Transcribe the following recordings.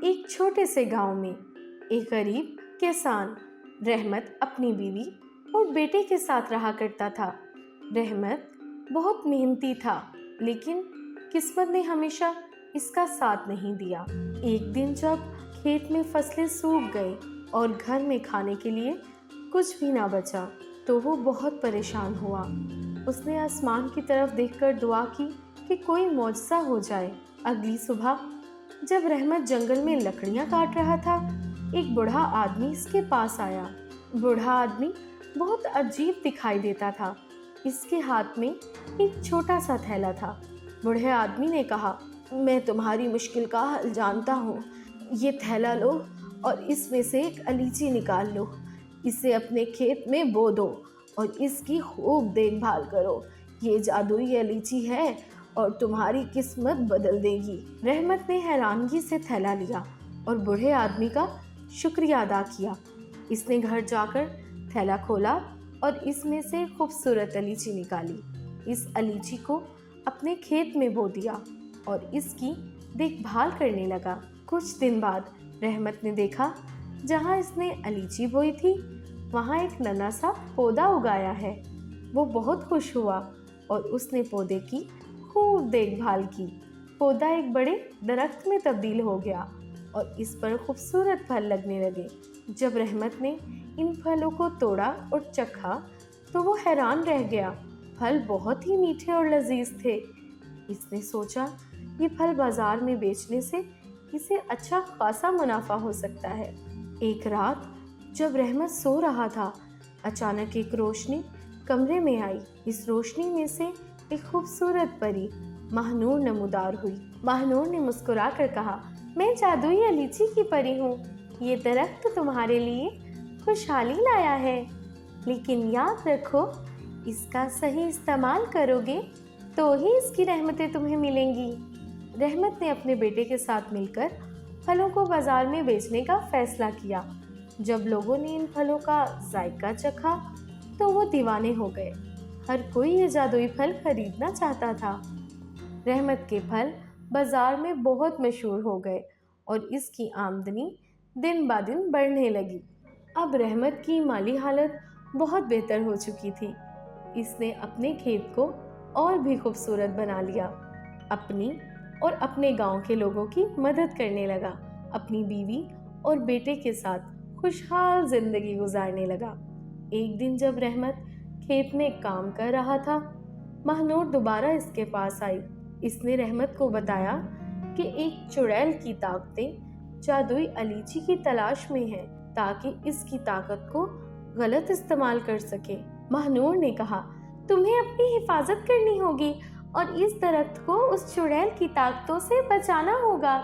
ایک چھوٹے سے گاؤں میں ایک غریب کسان رحمت اپنی بیوی اور بیٹے کے ساتھ رہا کرتا تھا۔ رحمت بہت محنتی تھا، لیکن قسمت نے ہمیشہ اس کا ساتھ نہیں دیا۔ ایک دن جب کھیت میں فصلیں سوکھ گئی اور گھر میں کھانے کے لیے کچھ بھی نہ بچا تو وہ بہت پریشان ہوا۔ اس نے آسمان کی طرف دیکھ کر دعا کی کہ کوئی معجزہ ہو جائے۔ اگلی صبح جب رحمت جنگل میں لکڑیاں کاٹ رہا تھا، ایک بوڑھا آدمی اس کے پاس آیا۔ بوڑھا آدمی بہت عجیب دکھائی دیتا تھا۔ اس کے ہاتھ میں ایک چھوٹا سا تھیلا تھا۔ بوڑھے آدمی نے کہا، میں تمہاری مشکل کا حل جانتا ہوں۔ یہ تھیلا لو اور اس میں سے ایک الیچی نکال لو۔ اسے اپنے کھیت میں بو دو اور اس کی خوب دیکھ بھال کرو۔ یہ جادوئی الیچی ہے اور تمہاری قسمت بدل دے گی۔ رحمت نے حیرانگی سے تھیلا لیا اور بوڑھے آدمی کا شکریہ ادا کیا۔ اس نے گھر جا کر تھیلا کھولا اور اس میں سے خوبصورت الیچی نکالی۔ اس الیچی کو اپنے کھیت میں بو دیا اور اس کی دیکھ بھال کرنے لگا۔ کچھ دن بعد رحمت نے دیکھا جہاں اس نے الیچی بوئی تھی وہاں ایک ننھا سا پودا اگایا ہے۔ وہ بہت خوش ہوا اور اس نے پودے کی خوب دیکھ بھال کی۔ پودا ایک بڑے درخت میں تبدیل ہو گیا اور اس پر خوبصورت پھل لگنے لگے۔ جب رحمت نے ان پھلوں کو توڑا اور چکھا تو وہ حیران رہ گیا۔ پھل بہت ہی میٹھے اور لذیذ تھے۔ اس نے سوچا یہ پھل بازار میں بیچنے سے اسے اچھا خاصا منافع ہو سکتا ہے۔ ایک رات جب رحمت سو رہا تھا، اچانک ایک روشنی کمرے میں آئی۔ اس روشنی میں سے ایک خوبصورت پری ماہ نور نمودار ہوئی۔ ماہ نور نے مسکرا کر کہا، میں جادوئی الیچی کی پری ہوں۔ یہ درخت تمہارے لیے خوشحالی لایا ہے، لیکن یاد رکھو اس کا صحیح استعمال کرو گے تو ہی اس کی رحمتیں تمہیں ملیں گی۔ رحمت نے اپنے بیٹے کے ساتھ مل کر پھلوں کو بازار میں بیچنے کا فیصلہ کیا۔ جب لوگوں نے ان پھلوں کا ذائقہ چکھا تو وہ دیوانے ہو گئے۔ ہر کوئی یہ جادوئی پھل خریدنا چاہتا تھا۔ رحمت کے پھل بازار میں بہت مشہور ہو گئے اور اس کی آمدنی دن بہ دن بڑھنے لگی۔ اب رحمت کی مالی حالت بہت بہتر ہو چکی تھی۔ اس نے اپنے کھیت کو اور بھی خوبصورت بنا لیا، اپنی اور اپنے گاؤں کے لوگوں کی مدد کرنے لگا، اپنی بیوی اور بیٹے کے ساتھ خوشحال زندگی گزارنے لگا۔ ایک دن جب رحمت کھیت میں کام کر رہا تھا، ماہ نور دوبارہ اس کے پاس آئی۔ اس نے رحمت کو بتایا کہ ایک چڑیل کی طاقتیں جادوئی الیچی کی تلاش میں ہیں تاکہ اس کی طاقت کو غلط استعمال کر سکے۔ ماہ نور نے کہا، تمہیں اپنی حفاظت کرنی ہوگی اور اس درخت کو اس چڑیل کی طاقتوں سے بچانا ہوگا۔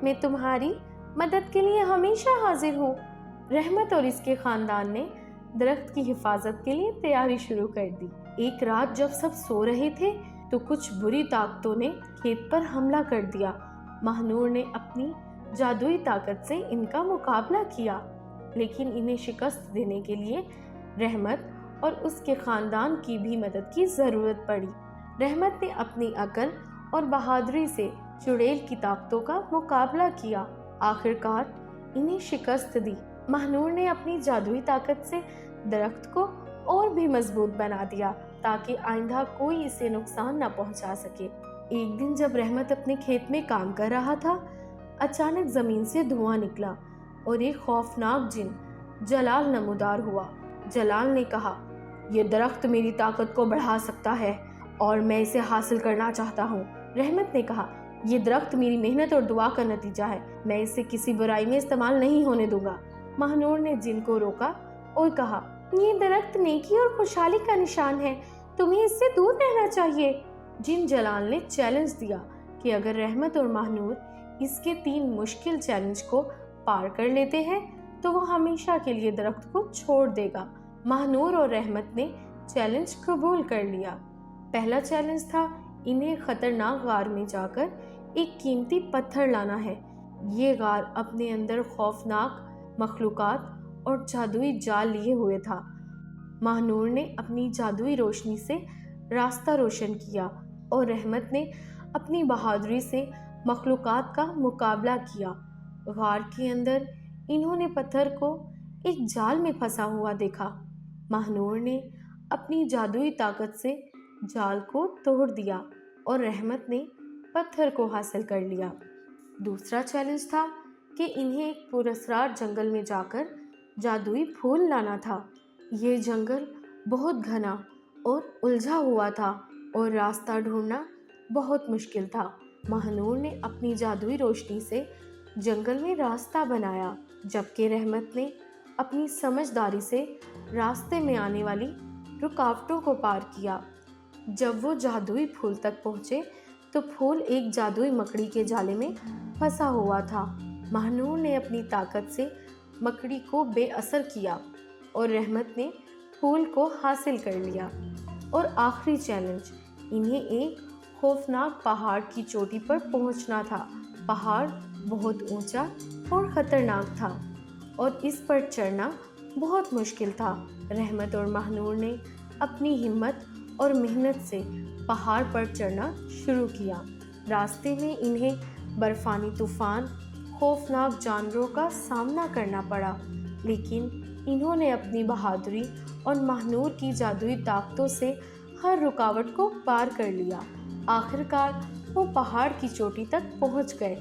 میں تمہاری مدد کے لیے ہمیشہ حاضر ہوں۔ رحمت اور اس کے خاندان نے درخت کی حفاظت کے لیے تیاری شروع کر دی۔ ایک رات جب سب سو رہے تھے تو کچھ بری طاقتوں نے کھیت پر حملہ کر دیا۔ ماہ نور نے اپنی جادوئی طاقت سے ان کا مقابلہ کیا، لیکن انہیں شکست دینے کے لیے رحمت اور اس کے خاندان کی بھی مدد کی ضرورت پڑی۔ رحمت نے اپنی عقل اور بہادری سے چڑیل کی طاقتوں کا مقابلہ کیا۔ آخر کار انہیں شکست دی۔ ماہ نور نے اپنی جادوئی طاقت سے درخت کو اور بھی مضبوط بنا دیا تاکہ آئندہ کوئی اسے نقصان نہ پہنچا سکے۔ ایک دن جب رحمت اپنے کھیت میں کام کر رہا تھا، اچانک زمین سے دھواں نکلا اور ایک خوفناک جن جلال نمودار ہوا۔ جلال نے کہا، یہ درخت میری طاقت کو بڑھا سکتا ہے اور میں اسے حاصل کرنا چاہتا ہوں۔ رحمت نے کہا، یہ درخت میری محنت اور دعا کا نتیجہ ہے، میں اسے کسی برائی میں استعمال نہیں ہونے دوں گا۔ ماہ نور نے جن کو روکا اور کہا، یہ درخت نیکی اور خوشحالی کا نشان ہے، تمہیں اس سے دور رہنا چاہیے۔ جن جلال نے چیلنج دیا کہ اگر رحمت اور ماہ نور اس کے 3 مشکل چیلنج کو پار کر لیتے ہیں تو وہ ہمیشہ کے لیے درخت کو چھوڑ دے گا۔ ماہ نور اور رحمت نے چیلنج قبول کر لیا۔ پہلا چیلنج تھا انہیں خطرناک غار میں جا کر ایک قیمتی پتھر لانا ہے۔ یہ غار اپنے اندر خوفناک مخلوقات اور جادوئی جال لیے ہوئے تھا۔ ماہ نور نے اپنی جادوئی روشنی سے راستہ روشن کیا اور رحمت نے اپنی بہادری سے مخلوقات کا مقابلہ کیا غار کے اندر انہوں نے پتھر کو ایک جال میں پھنسا ہوا دیکھا۔ ماہنور نے اپنی جادوئی طاقت سے جال کو توڑ دیا اور رحمت نے پتھر کو حاصل کر لیا۔ دوسرا چیلنج تھا کہ انہیں ایک پراسرار جنگل میں جا کر جادوئی پھول لانا تھا۔ یہ جنگل بہت گھنا اور الجھا ہوا تھا اور راستہ ڈھونڈنا بہت مشکل تھا۔ ماہنور نے اپنی جادوئی روشنی سے جنگل میں راستہ بنایا، جبکہ رحمت نے اپنی سمجھداری سے راستے میں آنے والی رکاوٹوں کو پار کیا۔ جب وہ جادوئی پھول تک پہنچے تو پھول ایک جادوئی مکڑی کے جالے میں پھنسا ہوا تھا۔ ماہنور نے اپنی طاقت سے مکڑی کو بے اثر کیا اور رحمت نے پھول کو حاصل کر لیا۔ اور آخری چیلنج، انہیں ایک خوفناک پہاڑ کی چوٹی پر پہنچنا تھا۔ پہاڑ بہت اونچا اور خطرناک تھا اور اس پر چڑھنا بہت مشکل تھا۔ رحمت اور ماہنور نے اپنی ہمت اور محنت سے پہاڑ پر چڑھنا شروع کیا۔ راستے میں انہیں برفانی طوفان، خوفناک جانوروں کا سامنا کرنا پڑا، لیکن انہوں نے اپنی بہادری اور ماہنور کی جادوئی طاقتوں سے ہر رکاوٹ کو پار کر لیا۔ آخر کار وہ پہاڑ کی چوٹی تک پہنچ گئے۔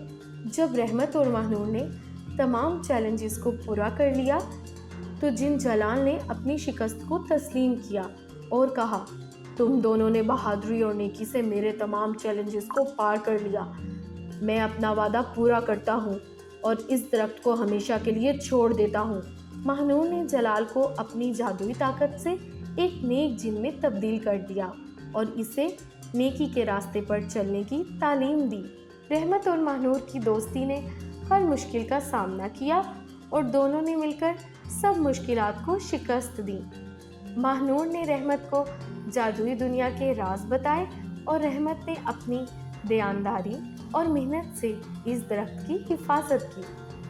جب رحمت اور ماہنور نے تمام چیلنجز کو پورا کر لیا تو جن جلال نے اپنی شکست کو تسلیم کیا اور کہا، تم دونوں نے بہادری اور نیکی سے میرے تمام چیلنجز کو پار کر لیا۔ میں اپنا وعدہ پورا کرتا ہوں اور اس درخت کو ہمیشہ کے لیے چھوڑ دیتا ہوں۔ ماہنور نے جلال کو اپنی جادوئی طاقت سے ایک نیک جن میں تبدیل کر دیا اور اسے نیکی کے راستے پر چلنے کی تعلیم دی۔ رحمت اور ماہنور کی دوستی نے ہر مشکل کا سامنا کیا اور دونوں نے مل کر سب مشکلات کو شکست دی۔ ماہنور نے رحمت کو جادوئی دنیا کے راز بتائے اور رحمت نے اپنی دیانتداری اور محنت سے اس درخت کی حفاظت کی۔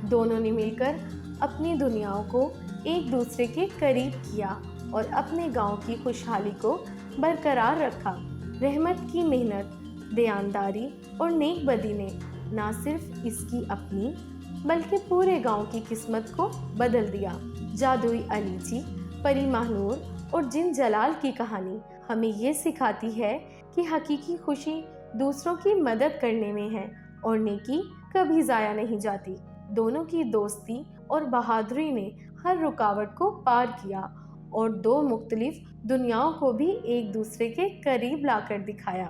دونوں نے مل کر اپنی دنیاؤں کو ایک دوسرے کے قریب کیا اور اپنے گاؤں کی خوشحالی کو برقرار رکھا۔ رحمت کی محنت، دیانتداری اور نیک بدی نے نہ صرف اس کی اپنی بلکہ پورے گاؤں کی قسمت کو بدل دیا۔ جادوئی الیچی، پری ماہنور اور جن جلال کی کہانی ہمیں یہ سکھاتی ہے کہ حقیقی خوشی دوسروں کی مدد کرنے میں ہے اور نیکی کبھی ضائع نہیں جاتی۔ دونوں کی دوستی اور بہادری نے ہر رکاوٹ کو پار کیا اور دو مختلف دنیاؤں کو بھی ایک دوسرے کے قریب لا کر دکھایا۔